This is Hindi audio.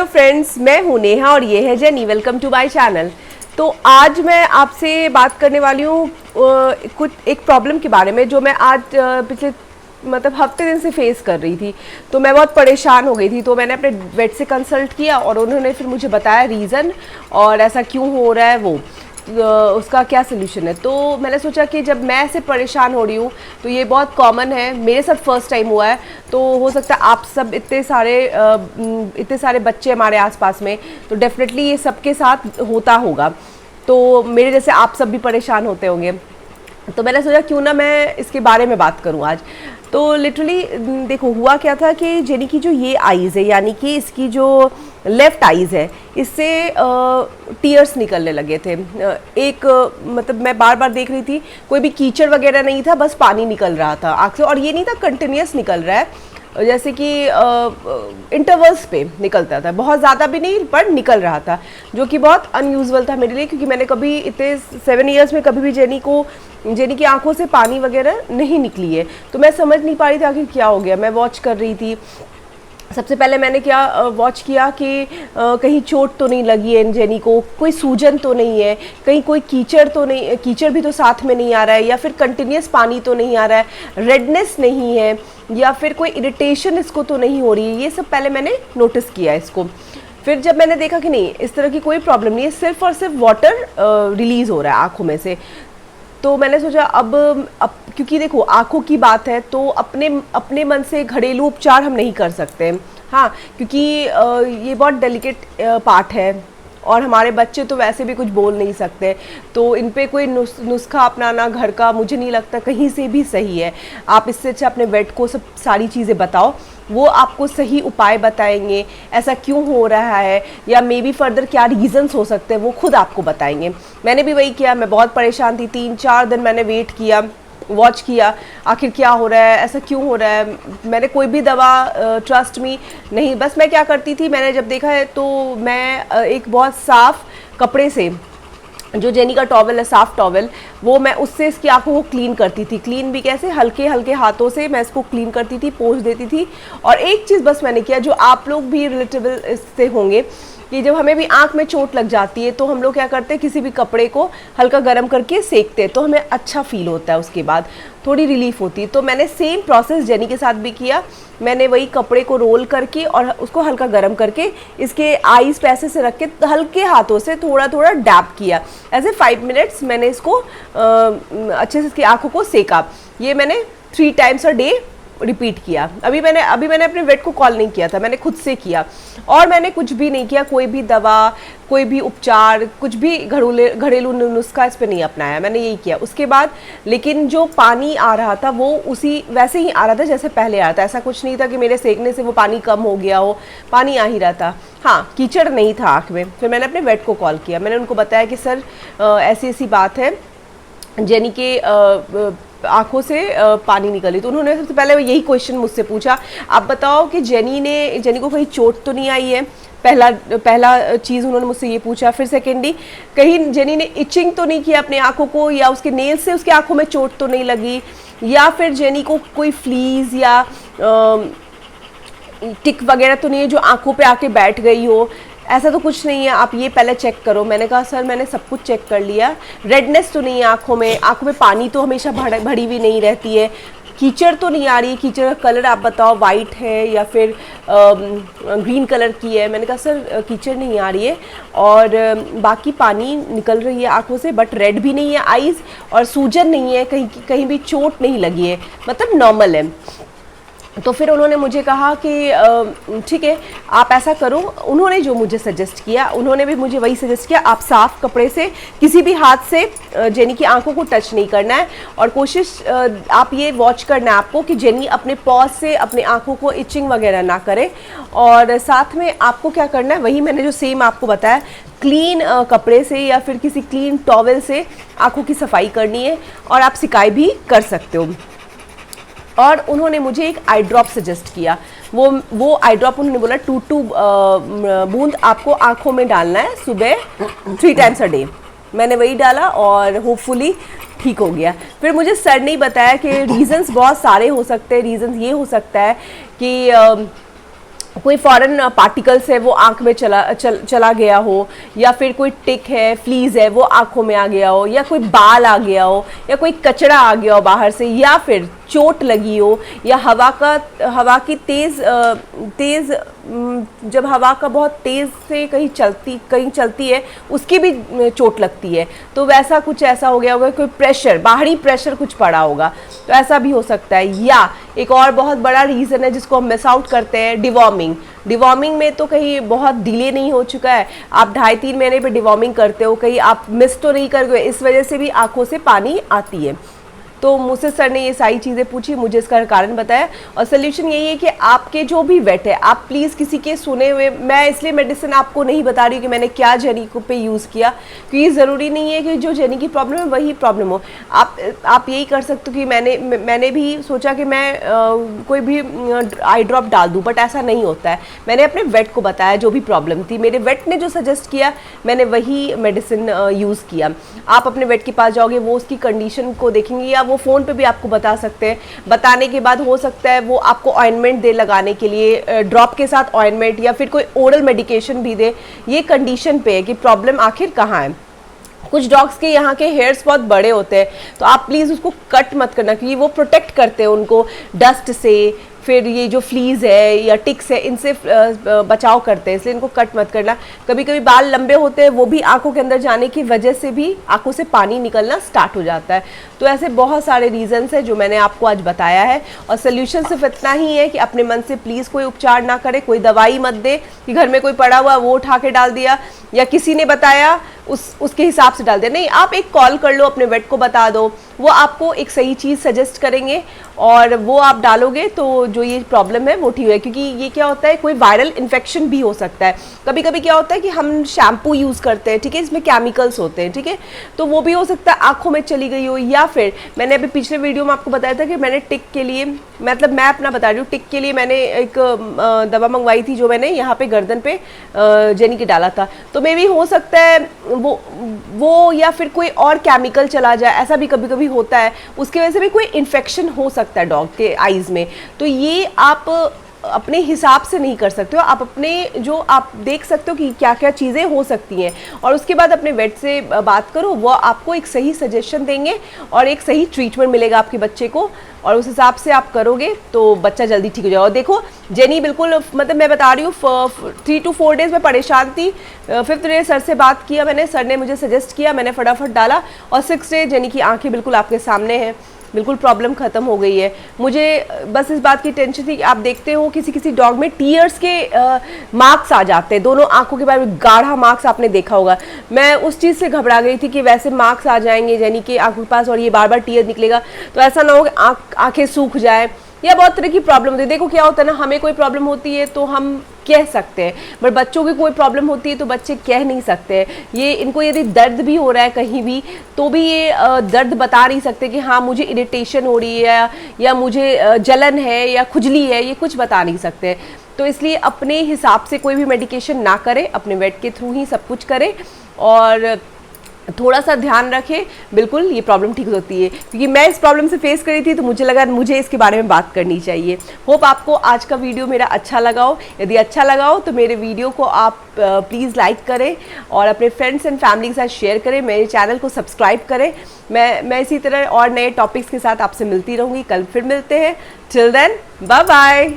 तो फ्रेंड्स, मैं हूं नेहा और ये है Jenny. Welcome to my channel. तो आज मैं आपसे बात करने वाली हूँ कुछ एक प्रॉब्लम के बारे में जो मैं आज पिछले मतलब हफ्ते दिन से फेस कर रही थी। तो मैं बहुत परेशान हो गई थी, तो मैंने अपने वेट से कंसल्ट किया और उन्होंने फिर मुझे बताया रीज़न और ऐसा क्यों हो रहा है वो उसका क्या सोल्यूशन है। तो मैंने सोचा कि जब मैं ऐसे परेशान हो रही हूँ तो ये बहुत कॉमन है, मेरे साथ फर्स्ट टाइम हुआ है, तो हो सकता है आप सब इतने सारे बच्चे हमारे आसपास में, तो डेफिनेटली ये सबके साथ होता होगा। तो मेरे जैसे आप सब भी परेशान होते होंगे, तो मैंने सोचा क्यों ना मैं इसके बारे में बात करूं आज। तो लिटरली देखो हुआ क्या था कि जेनी की जो ये आईज़ है, यानी कि इसकी जो लेफ़्ट आईज़ है, इससे टीयर्स निकलने लगे थे। मतलब मैं बार बार देख रही थी, कोई भी कीचड़ वगैरह नहीं था, बस पानी निकल रहा था आँख से, और ये नहीं था कंटिन्यूस निकल रहा है, जैसे कि इंटरवल्स पे निकलता था, बहुत ज़्यादा भी नहीं पर निकल रहा था, जो कि बहुत अनयूजुअल था मेरे लिए, क्योंकि मैंने कभी इतने 7 ईयर्स में कभी भी जेनी की आंखों से पानी वगैरह नहीं निकली है। तो मैं समझ नहीं पा रही थी आखिर क्या हो गया। मैं वॉच कर रही थी, सबसे पहले मैंने क्या वॉच किया कि कहीं चोट तो नहीं लगी है जेनी को, कोई सूजन तो नहीं है, कहीं कोई कीचड़ तो नहीं, कीचड़ भी तो साथ में नहीं आ रहा है, या फिर कंटिन्यूस पानी तो नहीं आ रहा है, रेडनेस नहीं है, या फिर कोई इरिटेशन इसको तो नहीं हो रही है। ये सब पहले मैंने नोटिस किया इसको। फिर जब मैंने देखा कि नहीं, इस तरह की कोई प्रॉब्लम नहीं है, सिर्फ और सिर्फ वाटर रिलीज़ हो रहा है आँखों में से, तो मैंने सोचा अब क्योंकि देखो आँखों की बात है, तो अपने मन से घरेलू उपचार हम नहीं कर सकते। हाँ, क्योंकि ये बहुत डेलिकेट पार्ट है, और हमारे बच्चे तो वैसे भी कुछ बोल नहीं सकते, तो इन पे कोई नुस्खा अपनाना घर का मुझे नहीं लगता कहीं से भी सही है। आप इससे अच्छा अपने वेट को सब सारी चीज़ें बताओ, वो आपको सही उपाय बताएंगे, ऐसा क्यों हो रहा है, या मे बी फर्दर क्या रीज़न्स हो सकते हैं, वो खुद आपको बताएंगे। मैंने भी वही किया, मैं बहुत परेशान थी, 3-4 दिन मैंने वेट किया, वॉच किया, आखिर क्या हो रहा है, ऐसा क्यों हो रहा है। मैंने कोई भी दवा ट्रस्ट मी नहीं, बस मैं क्या करती थी, मैंने जब देखा है तो मैं एक बहुत साफ़ कपड़े से, जो जेनी का टॉवल है, साफ़ टॉवल, वो मैं उससे इसकी आंखों को क्लीन करती थी। क्लीन भी कैसे, हल्के हल्के हाथों से मैं इसको क्लीन करती थी, पोंछ देती थी। और एक चीज़ बस मैंने किया, जो आप लोग भी रिलेटेबल इससे होंगे, कि जब हमें भी आंख में चोट लग जाती है तो हम लोग क्या करते हैं, किसी भी कपड़े को हल्का गर्म करके सेकते हैं, तो हमें अच्छा फील होता है, उसके बाद थोड़ी रिलीफ होती है। तो मैंने सेम प्रोसेस जेनी के साथ भी किया। मैंने वही कपड़े को रोल करके और उसको हल्का गर्म करके इसके आईज पे ऐसे से रख के हल्के हाथों से थोड़ा थोड़ा डैप किया, ऐसे 5 मिनट्स मैंने इसको अच्छे से इसकी आंखों को सेका। ये मैंने 3 टाइम्स अ डे रिपीट किया। अभी मैंने अपने वेट को कॉल नहीं किया था, मैंने खुद से किया, और मैंने कुछ भी नहीं किया, कोई भी दवा, कोई भी उपचार, कुछ भी घरेलू नुस्खा इस पे नहीं अपनाया, मैंने यही किया। उसके बाद लेकिन जो पानी आ रहा था वो उसी वैसे ही आ रहा था जैसे पहले आ रहा था, ऐसा कुछ नहीं था कि मेरे सेकने से वो पानी कम हो गया हो, पानी आ ही रहा था। हाँ, कीचड़ नहीं था आँख में। फिर मैंने अपने वेट को कॉल किया, मैंने उनको बताया कि सर ऐसी ऐसी बात है, जेनी के आँखों से पानी निकली। तो उन्होंने सबसे पहले यही क्वेश्चन मुझसे पूछा, आप बताओ कि जेनी को कहीं चोट तो नहीं आई है। पहला चीज़ उन्होंने मुझसे ये पूछा। फिर सेकेंडली, कहीं जेनी ने इचिंग तो नहीं किया अपने आँखों को, या उसके नेल से उसकी आँखों में चोट तो नहीं लगी, या फिर जेनी को कोई फ्लीज या टिक वगैरह तो नहीं है जो आँखों पे आके बैठ गई हो, ऐसा तो कुछ नहीं है, आप ये पहले चेक करो। मैंने कहा सर मैंने सब कुछ चेक कर लिया, रेडनेस तो नहीं है आँखों में पानी तो हमेशा भरी हुई नहीं रहती है, कीचड़ तो नहीं आ रही है, कीचड़ का कलर आप बताओ, वाइट है या फिर ग्रीन कलर की है। मैंने कहा सर कीचड़ नहीं आ रही है, और बाकी पानी निकल रही है आँखों से, बट रेड भी नहीं है आईज़, और सूजन नहीं है, कहीं भी चोट नहीं लगी है, मतलब नॉर्मल है। तो फिर उन्होंने मुझे कहा कि ठीक है आप ऐसा करो। उन्होंने जो मुझे सजेस्ट किया, उन्होंने भी मुझे वही सजेस्ट किया, आप साफ़ कपड़े से किसी भी हाथ से जेनी की आंखों को टच नहीं करना है, और कोशिश आप ये वॉच करना है आपको कि जेनी अपने पॉज से अपने आंखों को इचिंग वगैरह ना करे। और साथ में आपको क्या करना है, वही मैंने जो सेम आपको बताया, क्लीन कपड़े से या फिर किसी क्लीन टॉवल से आंखों की सफाई करनी है, और आप सिकाई भी कर सकते हो। और उन्होंने मुझे एक आई ड्रॉप सजेस्ट किया, वो आई ड्रॉप उन्होंने बोला 2 बूंद आपको आंखों में डालना है सुबह 3 टाइम्स अ डे। मैंने वही डाला और होपफुली ठीक हो गया। फिर मुझे सर ने बताया कि रीज़न्स बहुत सारे हो सकते हैं। रीज़न्स ये हो सकता है कि कोई फॉरेन पार्टिकल्स है वो आंख में चला गया हो, या फिर कोई टिक है, फ्लीज है वो आंखों में आ गया हो, या कोई बाल आ गया हो, या कोई कचरा आ गया हो बाहर से, या फिर चोट लगी हो, या हवा की तेज़ जब हवा का बहुत तेज़ से कहीं चलती है उसकी भी चोट लगती है, तो वैसा कुछ ऐसा हो गया होगा, कोई प्रेशर, बाहरी प्रेशर कुछ पड़ा होगा, तो ऐसा भी हो सकता है। या एक और बहुत बड़ा रीज़न है जिसको हम मिस आउट करते हैं, डिवॉर्मिंग में तो कहीं बहुत डिले नहीं हो चुका है, आप 2.5-3 महीने पे डिवॉर्मिंग करते हो, कहीं आप मिस तो नहीं कर गए, इस वजह से भी आंखों से पानी आती है। तो मुझसे सर ने ये सारी चीज़ें पूछी, मुझे इसका कारण बताया, और सोल्यूशन यही है कि आपके जो भी वेट है, आप प्लीज़ किसी के सुने हुए, मैं इसलिए मेडिसिन आपको नहीं बता रही हूँ कि मैंने क्या जेनी को पे यूज़ किया, क्योंकि ज़रूरी नहीं है कि जो जेनी की प्रॉब्लम है वही प्रॉब्लम हो। आप यही कर सकते हो कि मैंने भी सोचा कि मैं कोई भी आई ड्रॉप डाल दूँ, बट ऐसा नहीं होता है। मैंने अपने वेट को बताया जो भी प्रॉब्लम थी, मेरे वेट ने जो सजेस्ट किया मैंने वही मेडिसिन यूज़ किया। आप अपने वेट के पास जाओगे, वो उसकी कंडीशन को देखेंगे, या वो फ़ोन पे भी आपको बता सकते हैं। बताने के बाद हो सकता है वो आपको ऑइंटमेंट दे लगाने के लिए, ड्रॉप के साथ ऑइंटमेंट, या फिर कोई ओरल मेडिकेशन भी दे। ये कंडीशन पे है कि प्रॉब्लम आखिर कहाँ है। कुछ डॉग्स के यहाँ के हेयर्स बहुत बड़े होते हैं, तो आप प्लीज़ उसको कट मत करना, क्योंकि वो प्रोटेक्ट करते हैं उनको डस्ट से, फिर ये जो फ्लीज है या टिक्स है इनसे बचाव करते हैं, इसलिए इनको कट मत करना। कभी कभी बाल लंबे होते हैं, वो भी आंखों के अंदर जाने की वजह से भी आंखों से पानी निकलना स्टार्ट हो जाता है। तो ऐसे बहुत सारे रीजंस हैं जो मैंने आपको आज बताया है, और सोल्यूशन सिर्फ इतना ही है कि अपने मन से प्लीज़ कोई उपचार ना करें, कोई दवाई मत दे कि घर में कोई पड़ा हुआ वो उठा के डाल दिया, या किसी ने बताया उसके हिसाब से डाल दिया। नहीं, आप एक कॉल कर लो, अपने वेट को बता दो, वो आपको एक सही चीज़ सजेस्ट करेंगे और वो आप डालोगे तो जो ये प्रॉब्लम है वो ठीक है। क्योंकि ये क्या होता है, कोई वायरल इन्फेक्शन भी हो सकता है। कभी कभी क्या होता है कि हम शैम्पू यूज़ करते हैं, ठीक है, इसमें केमिकल्स होते हैं, ठीक है, तो वो भी हो सकता है आंखों में चली गई हो। या फिर मैंने अभी पिछले वीडियो में आपको बताया था कि मैंने टिक के लिए, मतलब मैं अपना बता रही हूँ, टिक के लिए मैंने एक दवा मंगवाई थी जो मैंने यहाँ पे गर्दन पे जेनी के डाला था। तो मे भी हो सकता है वो या फिर कोई और केमिकल चला जाए, ऐसा भी कभी कभी होता है, उसकी वजह से भी कोई इन्फेक्शन हो सकता है डॉग के आईज में। तो ये आप अपने हिसाब से नहीं कर सकते हो, आप अपने जो आप देख सकते हो कि क्या क्या चीज़ें हो सकती हैं, और उसके बाद अपने वेट से बात करो, वो आपको एक सही सजेशन देंगे और एक सही ट्रीटमेंट मिलेगा आपके बच्चे को, और उस हिसाब से आप करोगे तो बच्चा जल्दी ठीक हो जाएगा। और देखो जेनी बिल्कुल, मतलब मैं बता रही हूँ 3 to 4 डेज़ में परेशान थी। 5th डे सर से बात किया मैंने, सर ने मुझे सजेस्ट किया, मैंने फटाफट डाला, और 6th डे जेनी की आंखें बिल्कुल आपके सामने हैं, बिल्कुल प्रॉब्लम खत्म हो गई है। मुझे बस इस बात की टेंशन थी कि आप देखते हो किसी किसी डॉग में टीयर्स के मार्क्स आ जाते हैं, दोनों आंखों के बारे में गाढ़ा मार्क्स आपने देखा होगा। मैं उस चीज़ से घबरा गई थी कि वैसे मार्क्स आ जाएंगे जेनी के आंखों के पास और ये बार बार टीयर निकलेगा, तो ऐसा ना हो कि आंखें सूख जाए, या बहुत तरह की प्रॉब्लम होती है। देखो क्या होता है ना, हमें कोई प्रॉब्लम होती है तो हम कह सकते हैं, बट बच्चों की कोई प्रॉब्लम होती है तो बच्चे कह नहीं सकते। ये इनको यदि दर्द भी हो रहा है कहीं भी, तो भी ये दर्द बता नहीं सकते कि हाँ मुझे इरिटेशन हो रही है, या मुझे जलन है, या खुजली है, ये कुछ बता नहीं सकते। तो इसलिए अपने हिसाब से कोई भी मेडिकेशन ना करें, अपने वेट के थ्रू ही सब कुछ करें, और थोड़ा सा ध्यान रखें, बिल्कुल ये प्रॉब्लम ठीक होती है। क्योंकि मैं इस प्रॉब्लम से फेस करी थी तो मुझे लगा मुझे इसके बारे में बात करनी चाहिए। होप आपको आज का वीडियो मेरा अच्छा लगा हो। यदि अच्छा लगा हो तो मेरे वीडियो को आप प्लीज़ लाइक करें और अपने फ्रेंड्स एंड फैमिली के साथ शेयर करें, मेरे चैनल को सब्सक्राइब करें। मैं इसी तरह और नए टॉपिक्स के साथ आपसे मिलती रहूँगी। कल फिर मिलते हैं। Till then, bye bye.